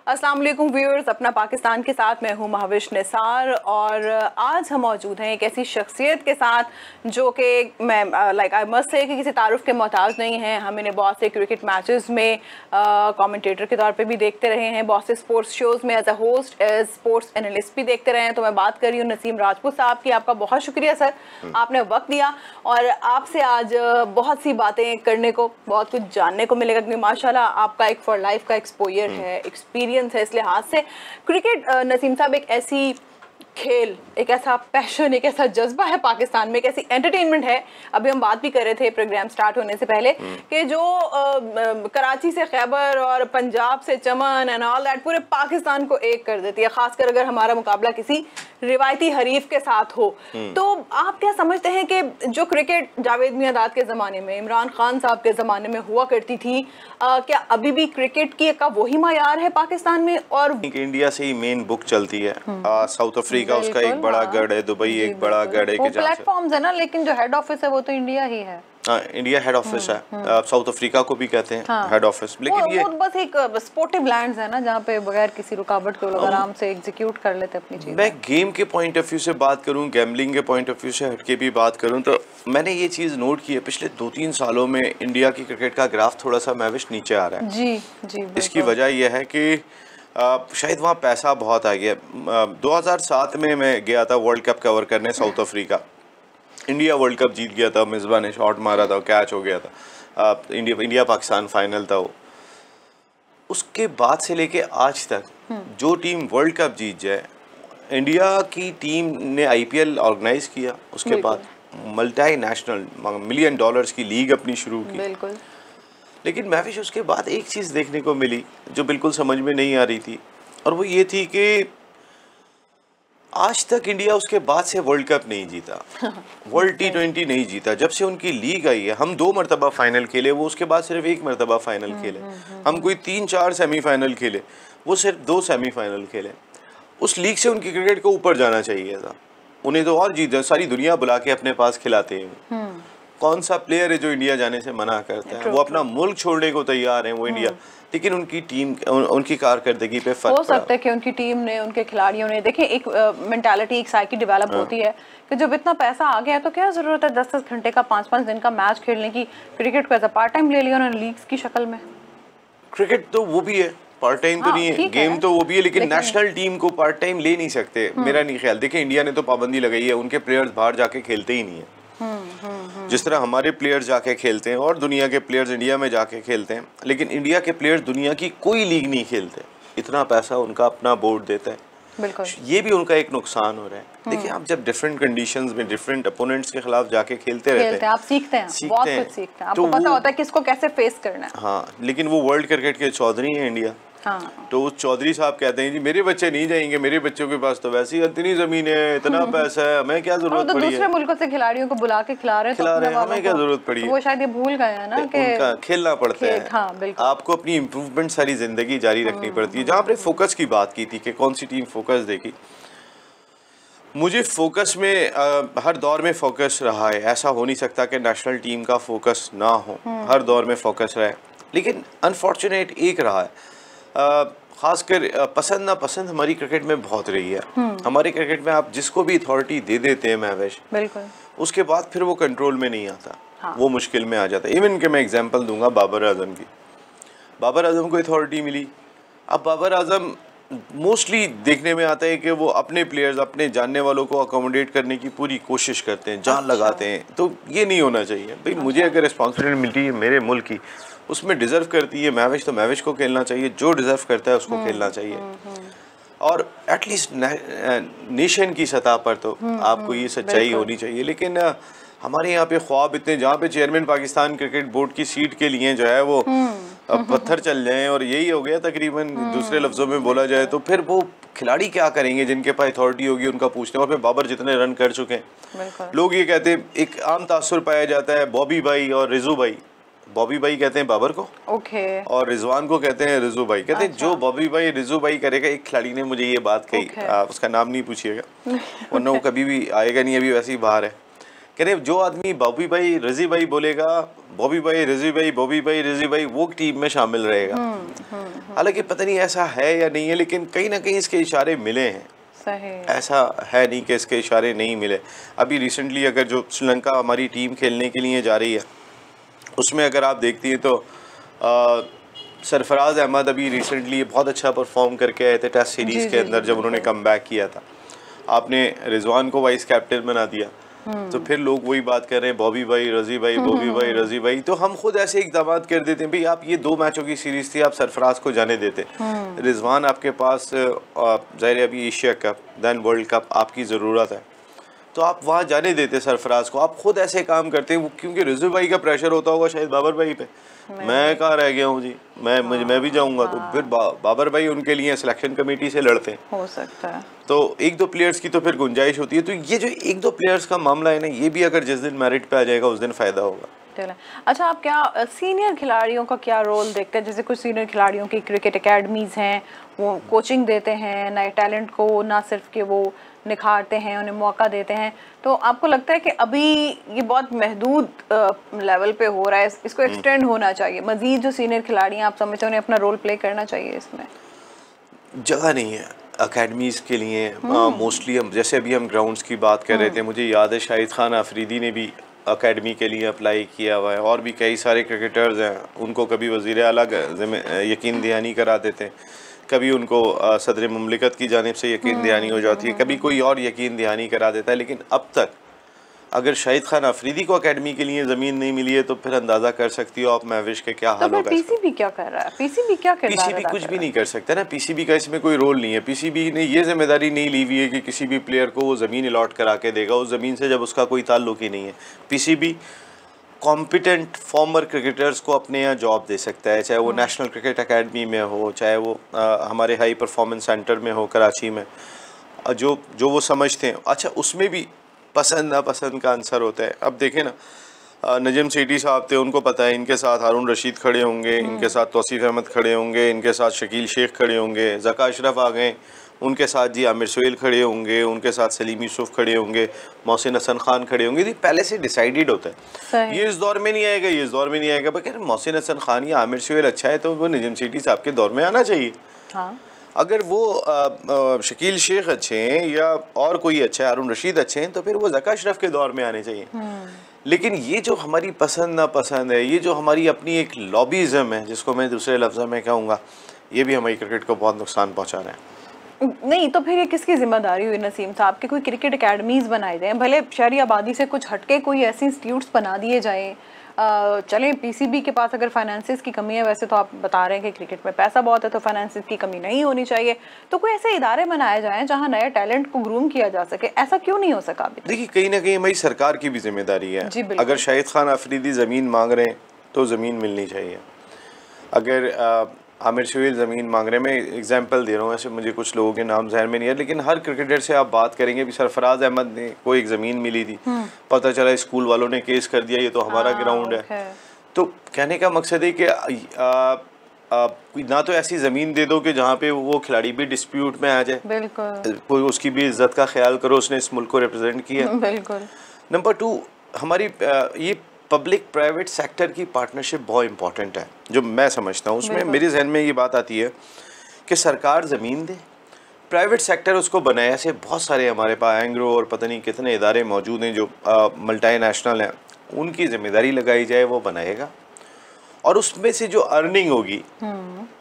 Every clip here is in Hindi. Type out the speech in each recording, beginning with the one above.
अस्सलाम वालेकुम व्यूअर्स, अपना पाकिस्तान के साथ मैं हूं महाविश निसार और आज हम मौजूद हैं एक ऐसी शख्सियत के साथ जो कि मैं आई मस्ट से कि किसी तारुफ के मोहताज नहीं हैं। हम इन्हें बहुत से क्रिकेट मैचेस में कमेंटेटर के तौर पे भी देखते रहे हैं, बहुत से स्पोर्ट्स शोज़ में as a host as sports analyst भी देखते रहे हैं। तो मैं बात कर रही हूँ नसीम राजपूत साहब की। आपका बहुत शुक्रिया सर, आपने वक्त दिया और आपसे आज बहुत सी बातें करने को, बहुत कुछ जानने को मिलेगा क्योंकि माशाल्लाह आपका एक फॉर लाइफ का एक्सपोजर है, एक्सपीरियंस है। इस लिहाज से क्रिकेट नसीम साहब एक ऐसी खेल, एक ऐसा पैशन, एक ऐसा जज्बा है पाकिस्तान में, एक ऐसी एंटरटेनमेंट है। अभी हम बात भी कर रहे थे प्रोग्राम स्टार्ट होने से पहले कि जो कराची से खैबर और पंजाब से चमन एंड ऑल दैट पूरे पाकिस्तान को एक कर देती है, खासकर अगर हमारा मुकाबला किसी रिवायती हरीफ के साथ हो। तो आप क्या समझते हैं कि जो क्रिकेट जावेद मियांदाद के ज़माने में, इमरान खान साहब के ज़माने में हुआ करती थी, क्या अभी भी क्रिकेट की का वही मायार है पाकिस्तान में? और इंडिया से ही मेन बुक चलती है, साउथ अफ्रीका उसका एक बड़ा गढ़ है, दुबई एक बड़ा गढ़ है, प्लेटफॉर्म्स है ना, लेकिन जो हेड ऑफिस है वो तो इंडिया ही है। इंडिया हेड ऑफिस है, साउथ अफ्रीका को भी कहते हैं हेड ऑफिस, लेकिन ये बस एक स्पोर्टिव लैंड्स है ना जहाँ पे बगैर किसी रुकावट के लोग आराम से एग्जीक्यूट कर लेते अपनी चीज़। मैं गेम के पॉइंट ऑफ व्यू से बात करूं, गैम्बलिंग के पॉइंट ऑफ व्यू से हटके भी बात करूं, तो मैंने ये चीज़ नोट की है पिछले 2-3 सालों में इंडिया की क्रिकेट का ग्राफ थोड़ा सा महविश नीचे आ रहा है। जी जी, इसकी वजह यह है कि शायद वहाँ पैसा बहुत आ गया। 2007 में मैं गया था वर्ल्ड कप कवर करने South Africa. India world cup जीत गया था, मिसबा ने शॉट मारा था, कैच हो गया था। इंडिया पाकिस्तान फाइनल था वो। उसके बाद से लेके आज तक जो टीम वर्ल्ड कप जीत जाए, इंडिया की टीम ने IPL ऑर्गेनाइज किया, उसके बाद मल्टी नेशनल $1 मिलियन की लीग अपनी शुरू की। बिल्कुल। लेकिन महविश उसके बाद एक चीज़ देखने को मिली जो बिल्कुल समझ में नहीं आ रही थी, और वो ये थी कि आज तक इंडिया उसके बाद से वर्ल्ड कप नहीं जीता, वर्ल्ड T20 नहीं जीता। जब से उनकी लीग आई है, हम 2 मरतबा फाइनल खेले, वो उसके बाद सिर्फ 1 मरतबा फाइनल खेले। हम कोई 3-4 सेमीफाइनल खेले, वो सिर्फ 2 सेमीफाइनल खेले। उस लीग से उनकी क्रिकेट को ऊपर जाना चाहिए था, उन्हें तो और जीत, सारी दुनिया बुला के अपने पास खिलाते हैं। कौन सा प्लेयर है जो इंडिया जाने से मना करता है? वो अपना मुल्क छोड़ने को तैयार है वो इंडिया, लेकिन उनकी टीम, उनकी कारकर्दगी पे फर्क हो सकता है कि उनकी टीम ने, उनके खिलाड़ियों ने, देखिए एक मेंटालिटी, एक साइकी डेवलप होती है कि जब इतना पैसा आ गया तो क्या ज़रूरत है 10-10 घंटे का, 5-5 दिन का मैच खेलने की। क्रिकेट को एज अ पार्ट टाइम ले लिया उन्होंने लीग्स की शक्ल में। क्रिकेट तो वो भी है, पार्ट टाइम तो नहीं है, गेम तो वो भी है, लेकिन नेशनल टीम को पार्ट टाइम ले नहीं सकते, मेरा नहीं ख्याल। देखिए इंडिया ने तो पाबंदी लगाई है, उनके प्लेयर्स बाहर जाके खेलते ही नहीं है। जिस तरह हमारे प्लेयर्स जाके खेलते हैं और दुनिया के प्लेयर्स इंडिया में जाके खेलते हैं, लेकिन इंडिया के प्लेयर्स दुनिया की कोई लीग नहीं खेलते। इतना पैसा उनका अपना बोर्ड देता है, बिल्कुल। ये भी उनका एक नुकसान हो रहा है। देखिए आप जब डिफरेंट कंडीशंस में डिफरेंट अपोनेंट्स के खिलाफ जाके खेलते रहते हैं, आप सीखते हैं, बहुत कुछ सीखते हैं, आपको पता होता है कि इसको कैसे फेस करना है। हाँ, लेकिन वो वर्ल्ड क्रिकेट के चौधरी हैं इंडिया। हाँ। तो उस चौधरी साहब कहते हैं जी मेरे बच्चे नहीं जाएंगे, मेरे बच्चों के पास तो वैसे ही इतनी जमीन है, इतना पैसा है, हमें क्या जरूरत पड़ी है? दूसरे मुल्कों से खिलाड़ियों को बुला के खिला रहे हैं, हमें क्या जरूरत पड़ी है? वो शायद ये भूल गए हैं ना कि उनका खेलना पड़ता है। हाँ, बिल्कुल। आपको अपनी इम्प्रूवमेंट सारी जिंदगी जारी रखनी पड़ती है। जहाँ आपने फोकस की बात की थी कि कौन सी टीम फोकस देगी, मुझे फोकस में हर दौर में फोकस रहा है। ऐसा हो नहीं सकता कि नेशनल टीम का फोकस ना हो, हर दौर में फोकस रहा है। लेकिन अनफॉर्चुनेट एक रहा है, खासकर पसंद ना पसंद हमारी क्रिकेट में बहुत रही है। हमारे क्रिकेट में आप जिसको भी अथॉरिटी दे देते हैं महविश, बिल्कुल, उसके बाद फिर वो कंट्रोल में नहीं आता। हाँ। वो मुश्किल में आ जाता है। इवन के मैं एग्जांपल दूंगा बाबर आजम की। बाबर आजम को अथॉरिटी मिली, अब बाबर आजम मोस्टली देखने में आता है कि वो अपने प्लेयर्स, अपने जानने वालों को अकोमोडेट करने की पूरी कोशिश करते हैं, जान लगाते हैं। तो ये नहीं होना चाहिए भाई। मुझे अगर रिस्पॉन्सिबिलिटी मिलती है मेरे मुल्क की, उसमें डिज़र्व करती है महविश तो महविश को खेलना चाहिए, जो डिज़र्व करता है उसको खेलना चाहिए। और एटलीस्ट नेशन की सतह पर तो आपको ये सच्चाई होनी चाहिए। लेकिन हमारे यहाँ पे ख्वाब इतने, जहाँ पे चेयरमैन पाकिस्तान क्रिकेट बोर्ड की सीट के लिए जो है वो पत्थर चल जाएं, और यही हो गया तकरीबन। दूसरे लफ्जों में बोला जाए तो फिर वो खिलाड़ी क्या करेंगे जिनके पास अथॉरिटी होगी उनका पूछने। और फिर बाबर जितने रन कर चुके हैं, लोग ये कहते हैं, एक आम तासुर पाया जाता है बॉबी भाई और रिजू भाई। बॉबी भाई कहते हैं बाबर को, और रिजवान को कहते हैं रिजू भाई। कहते हैं जो बॉबी भाई रिजू भाई करेगा। एक खिलाड़ी ने मुझे ये बात कही, उसका नाम नहीं पूछिएगा वरना वो कभी भी आएगा नहीं, अभी वैसे ही बाहर है। कह रहे जो आदमी बॉबी भाई रजी भाई बोलेगा, बॉबी भाई रजी भाई, बॉबी भाई रजी भाई, वो टीम में शामिल रहेगा। हालांकि पता नहीं ऐसा है या नहीं है, लेकिन कहीं ना कहीं इसके इशारे मिले हैं। सही। ऐसा है नहीं कि इसके इशारे नहीं मिले। अभी रिसेंटली अगर जो श्रीलंका हमारी टीम खेलने के लिए जा रही है, उसमें अगर आप देखती हैं तो सरफराज अहमद अभी रिसेंटली बहुत अच्छा परफॉर्म करके आए थे टेस्ट सीरीज़ के अंदर, जब उन्होंने कम बैक किया था। आपने रिजवान को वाइस कैप्टन बना दिया, तो फिर लोग वही बात कर रहे हैं बॉबी भाई रजी भाई, बॉबी भाई रजी भाई। तो हम खुद ऐसे इकदाम कर देते हैं, भाई आप ये 2 मैचों की सीरीज थी, आप सरफराज को जाने देते। रिजवान आपके पास ज़ाहिर अभी Asia cup then world cup आपकी ज़रूरत है, तो आप वहाँ जाने देते सरफराज को। आप खुद ऐसे काम करते हैं, क्योंकि रजी भाई का प्रेशर होता होगा शायद बाबर भाई पे, मैं कहाँ रह गया हूँ जी, मैं भी जाऊँगा। तो फिर बाबर भाई उनके लिए सिलेक्शन कमेटी से लड़ते हैं, हो सकता है। तो 1-2 प्लेयर्स की तो फिर गुंजाइश होती है। तो ये जो 1-2 प्लेयर्स का मामला है ना, ये भी अगर जिस दिन मेरिट पे आ जाएगा उस दिन फ़ायदा होगा। अच्छा, आप क्या सीनियर खिलाड़ियों का क्या रोल देखते हैं? जैसे कुछ सीनियर खिलाड़ियों की क्रिकेट एकेडमीज़ हैं, वो कोचिंग देते हैं नए टैलेंट को, ना सिर्फ कि वो निखारते हैं, उन्हें मौका देते हैं। तो आपको लगता है कि अभी ये बहुत महदूद लेवल पे हो रहा है, इसको एक्सटेंड होना चाहिए? मज़ीद जो सीनियर खिलाड़ी हैं, आप समझते हैं उन्हें अपना रोल प्ले करना चाहिए इसमें? जगह नहीं है अकेडमीज़ के लिए मोस्टली। हम जैसे अभी हम ग्राउंड्स की बात कर रहे थे, मुझे याद है शाहिद खान अफरीदी ने भी अकेडमी के लिए अप्लाई किया हुआ है, और भी कई सारे क्रिकेटर्स हैं। उनको कभी वज़ीर आला यकीन दहानी करा देते हैं, कभी उनको सदर मुमलिकत की जानिब से यकीन दहानी हो जाती है, कभी कोई और यकीन दहानी करा देता है। लेकिन अब तक अगर शाहिद खान अफरीदी को अकेडमी के लिए ज़मीन नहीं मिली है, तो फिर अंदाज़ा कर सकती हो आप महविश के क्या हाल होगा। पीसीबी क्या कर रहा है? पीसीबी क्या कर रहा है? पीसीबी कुछ भी नहीं कर सकता ना। पीसीबी का इसमें कोई रोल नहीं है। पीसीबी ने ये जिम्मेदारी नहीं ली हुई है कि किसी भी प्लेयर को वो ज़मीन अलॉट करा के देगा, उस ज़मीन से जब उसका कोई ताल्लुक ही नहीं है। पीसीबी कॉम्पिटेंट फॉर्मर क्रिकेटर्स को अपने यहाँ जॉब दे सकता है, चाहे वो नेशनल क्रिकेट अकेडमी में हो, चाहे वो हमारे हाई परफॉर्मेंस सेंटर में हो कराची में, जो वो समझते हैं। अच्छा, उसमें भी पसंद नापसंद का आंसर होता है। अब देखें ना, नजम सेठी साहब थे, उनको पता है इनके साथ हारून रशीद खड़े होंगे, इनके साथ तौसीफ अहमद खड़े होंगे, इनके साथ शकील शेख खड़े होंगे, ज़का अशरफ आ गए, उनके साथ जी आमिर सुहेल खड़े होंगे, उनके साथ सलीम यूसुफ खड़े होंगे, मोहसिन हसन खान खड़े होंगे। ये पहले से डिसाइडेड होता है, ये इस दौर में नहीं आएगा, ये इस दौर में नहीं आएगा। बल्कि मोहसिन हसन खान या आमिर सुहेल अच्छा है तो वो नजम सेठी साहब के दौर में आना चाहिए। हाँ। अगर वो शकील शेख अच्छे हैं या और कोई अच्छा है, हारून रशीद अच्छे हैं, तो फिर वो ज़का अशरफ के दौर में आने चाहिए। लेकिन ये जो हमारी पसंद नापसंद है, ये जो हमारी अपनी एक लॉबीज़म है, जिसको मैं दूसरे लफ्ज़ों में कहूँगा, ये भी हमारी क्रिकेट को बहुत नुकसान पहुँचा रहा है। नहीं तो फिर ये किसकी जिम्मेदारी हुई नसीम साहब कि कोई क्रिकेट एकेडमीज़ बनाए जाएँ, भले शहरी आबादी से कुछ हटके कोई ऐसे इंस्टीट्यूट्स बना दिए जाएँ। चलें, पीसीबी के पास अगर फाइनेंसिस की कमी है, वैसे तो आप बता रहे हैं कि क्रिकेट में पैसा बहुत है तो फाइनेंसिस की कमी नहीं होनी चाहिए, तो कोई ऐसे इदारे बनाए जाएं जहां नए टैलेंट को ग्रूम किया जा सके। ऐसा क्यों नहीं हो सका अभी? देखिए, कहीं ना कहीं हमारी सरकार की भी जिम्मेदारी है। अगर शाहिद खान अफरीदी ज़मीन मांग रहे हैं तो ज़मीन मिलनी चाहिए। अगर आमिर सुहेल ज़मीन मांग रहे हैं, मैं एग्जांपल दे रहा हूँ, ऐसे मुझे कुछ लोगों के नाम जहन में नहीं है, लेकिन हर क्रिकेटर से आप बात करेंगे, भी सरफराज अहमद ने को एक ज़मीन मिली थी, पता चला स्कूल वालों ने केस कर दिया, ये तो हमारा ग्राउंड है। तो कहने का मकसद है कि ना तो ऐसी ज़मीन दे दो कि जहाँ पे वो खिलाड़ी भी डिस्प्यूट में आ जाए, बिल्कुल, कोई उसकी भी इज्जत का ख्याल करो, उसने इस मुल्क को रिप्रेजेंट किया। बिल्कुल। नंबर 2, हमारी ये पब्लिक प्राइवेट सेक्टर की पार्टनरशिप बहुत इंपॉर्टेंट है, जो मैं समझता हूँ। उसमें मेरे जहन में ये बात आती है कि सरकार ज़मीन दे, प्राइवेट सेक्टर उसको बनाए। ऐसे बहुत सारे हमारे पास एंग्रो और पता नहीं कितने इदारे मौजूद हैं जो मल्टीनेशनल हैं, उनकी जिम्मेदारी लगाई जाए, वो बनाएगा, और उसमें से जो अर्निंग होगी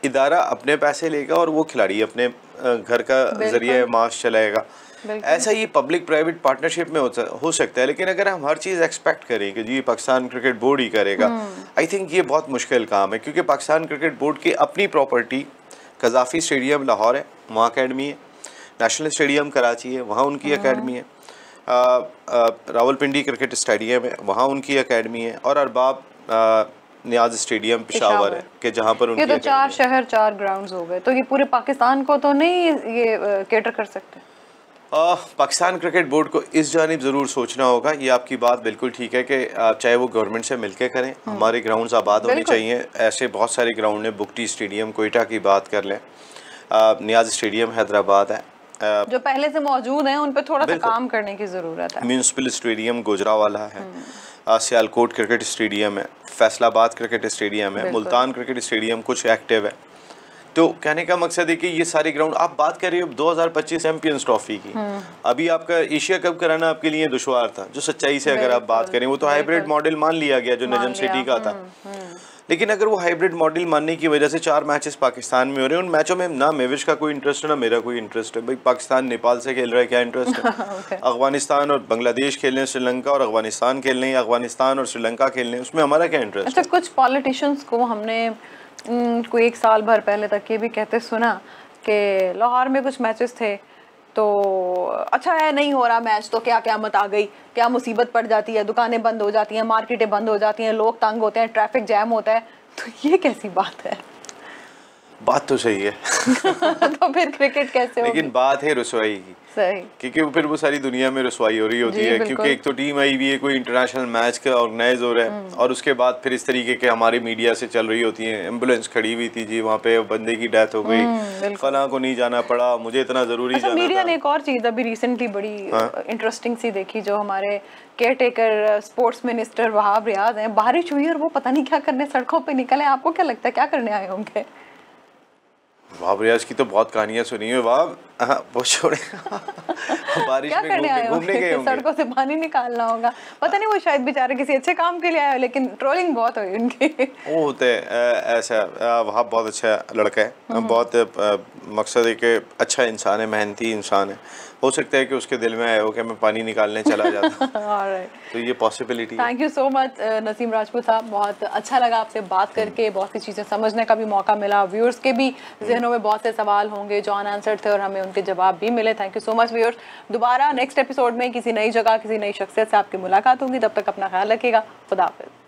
इदारा अपने पैसे लेगा और वो खिलाड़ी अपने घर का जरिए माश चलाएगा। ऐसा ये पब्लिक प्राइवेट पार्टनरशिप में हो सकता है। लेकिन अगर हम हर चीज़ एक्सपेक्ट करें कि जी पाकिस्तान क्रिकेट बोर्ड ही करेगा, आई थिंक ये बहुत मुश्किल काम है, क्योंकि पाकिस्तान क्रिकेट बोर्ड की अपनी प्रॉपर्टी कज़ाफ़ी स्टेडियम लाहौर है, वहाँ अकेडमी है, नेशनल स्टेडियम कराची है, वहाँ उनकी अकेडमी है, रावलपिंडी क्रिकेट स्टेडियम है, वहाँ उनकी अकेडमी है, और अरबाब नियाज स्टेडियम पेशावर है कि जहाँ पर उनकी ये तो 4 शहर 4 ग्राउंड्स हो गए। तो ये पूरे पाकिस्तान को तो नहीं ये कैटर कर सकते? पाकिस्तान क्रिकेट बोर्ड को इस जानिब ज़रूर सोचना होगा। ये आपकी बात बिल्कुल ठीक है कि चाहे वो गवर्नमेंट से मिलकर करें, हमारे ग्राउंड्स आबाद होने चाहिए। ऐसे बहुत सारे ग्राउंड हैं, बुकटी स्टेडियम कोयटा की बात कर लें, नियाज स्टेडियम हैदराबाद है, जो पहले से मौजूद हैं उन पे थोड़ा सा काम करने की ज़रूरत है। म्यूनिसिपल स्टेडियम गुजरावाला है, सियालकोट क्रिकेट स्टेडियम है, फैसलाबाद क्रिकेट स्टेडियम है, मुल्तान क्रिकेट स्टेडियम कुछ एक्टिव है। तो कहने का मकसद है कि ये सारे ग्राउंड आप बात कर रहे हो 2025 चैंपियंस ट्रॉफी की, अभी आपका एशिया कप कराना आपके लिए दुश्वार था। जो सच्चाई से अगर आप बात करें वो तो हाइब्रिड मॉडल मान लिया गया जो नजम सिटी का था, लेकिन अगर वो हाइब्रिड मॉडल मानने की वजह से 4 मैचेस पाकिस्तान में हो रहे हैं, उन मैचों में ना मेविश का कोई इंटरेस्ट है ना मेरा कोई इंटरेस्ट है। भाई पाकिस्तान नेपाल से खेल रहा है, क्या इंटरेस्ट है? अफगानिस्तान और बांग्लादेश खेल रहे हैं, श्रीलंका और अफगानिस्तान खेल रहे हैं, अफगानिस्तान और श्रीलंका खेल रहे हैं, उसमें हमारा क्या इंटरेस्ट है? अच्छा, कुछ पॉलिटिशियंस को हमने कोई 1 साल भर पहले तक ये भी कहते सुना कि लाहौर में कुछ मैचेस थे तो अच्छा है नहीं हो रहा मैच तो क्या क़यामत आ गई, क्या मुसीबत पड़ जाती है, दुकानें बंद हो जाती हैं, मार्केटें बंद हो जाती हैं, लोग तंग होते हैं, ट्रैफिक जैम होता है। तो ये कैसी बात है? बात तो सही है तो फिर क्रिकेट कैसे होगी? लेकिन बात है रुसवाई की, सही, क्योंकि फिर वो सारी दुनिया में रुसवाई हो रही होती है, क्योंकि एक तो टीम आई हुई है, कोई इंटरनेशनल मैच का ऑर्गेनाइज हो रहा है और उसके बाद फिर इस तरीके के हमारे मीडिया से चल रही होती है, एम्बुलेंस खड़ी हुई थी जी वहाँ पे, बंदे की डेथ हो गई, फलां को नहीं जाना पड़ा, मुझे इतना जरूरी जाना था। मीडिया ने एक और चीज़ अभी रिसेंटली बड़ी इंटरेस्टिंग सी देखी, जो हमारे caretaker sports minister Wahab Riaz हैं, बारिश हुई और वो पता नहीं क्या करने सड़कों पे निकले। आपको क्या लगता है क्या करने आए होंगे? वहाब रियाज की तो बहुत कहानियां सुनी है। वहाब वो छोड़े बारिश क्या में घूमने गए होंगे, सड़कों से पानी निकालना होगा, पता नहीं वो शायद बेचारे किसी अच्छे काम के लिए आए, लेकिन ट्रोलिंग बहुत हुई उनकी। वो होते ऐसा, वहाब बहुत अच्छा लड़का है, बहुत मकसद है कि अच्छा इंसान है, मेहनती इंसान है, हो सकता है कि उसके दिल में आया हो कि मैं पानी निकालने चला जाता तो ये possibility. Thank you so much Naseem Rajput साहब, बहुत अच्छा लगा आपसे बात करके, बहुत सी चीज़ें समझने का भी मौका मिला, व्यूअर्स के भी जहनों में बहुत से सवाल होंगे जो अनआंसर्ड थे और हमें उनके जवाब भी मिले। Thank you so much viewers. दोबारा नेक्स्ट एपिसोड में किसी नई जगह किसी नई शख्सियत से आपकी मुलाकात होगी, तब तक अपना ख्याल रखिएगा। खुदा हाफिज़।